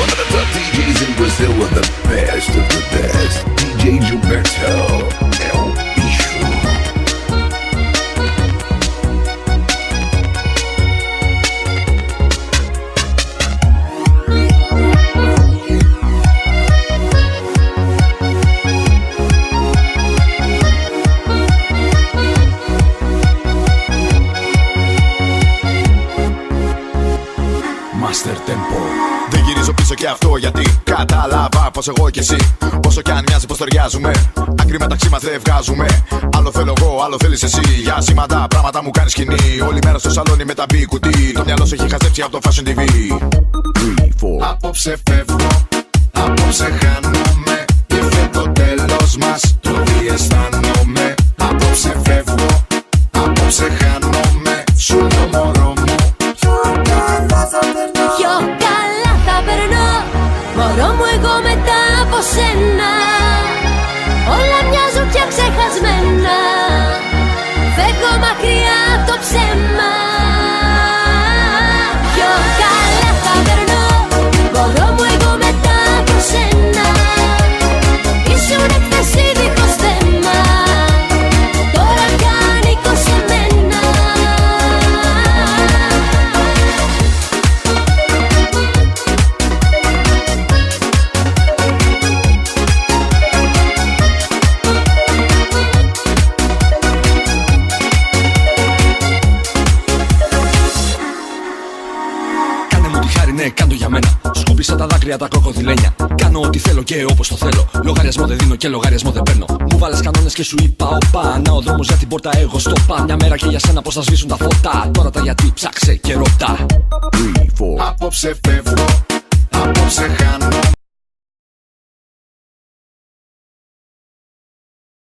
One of the top DJs in Brazil with the best of the best. DJ Gilberto El Bicho. Master Tempo. Δεν γυρίζω πίσω και αυτό γιατί κατάλαβα πως εγώ και εσύ, όσο κι αν μοιάζει πως ταιριάζουμε, άκρη μεταξύ μας δεν βγάζουμε. Άλλο θέλω εγώ, άλλο θέλεις εσύ. Για σήματα πράγματα μου κάνεις σκηνή. Όλη μέρα στο σαλόνι με τα μπι κουτί. Το μυαλό σου έχει χαζέψει από το Fashion TV. 3, 4. Απόψε φεύγω, απόψε χάνομαι. Ήρθε το τέλος μας, το διαισθάνομαι. Απόψε φεύγω, απόψε χάνομαι. Σου το μωρό μου. Πιο καλά θα περνώ, μωρό μου, εγώ μετά από σένα. Όλα μοιάζουν πια ξεχασμένα. Φεύγω μακριά από το ψέμα. Πιο καλά θα περνώ, μωρό μου, εγώ μετά από σένα. Ήσουν έκθεση δίχως θέμα. Τώρα πια ανήκω σε μένα. Ναι, κάντο για μένα. Σκούπισα τα δάκρυα τα κροκοδιλένια. Κάνω ό,τι θέλω και όπως το θέλω. Λογαριασμό δεν δίνω και λογαριασμό δεν παίρνω. Μου βάλες κανόνες και σου είπα οπα. Να ο δρόμος για την πόρτα, εγώ στο πα. Μια μέρα και για σένα πως θα σβήσουν τα φώτα. Τώρα τα γιατί ψάξε και ρωτά. 3, 4. Απόψε φεύγω, απόψε χάνω.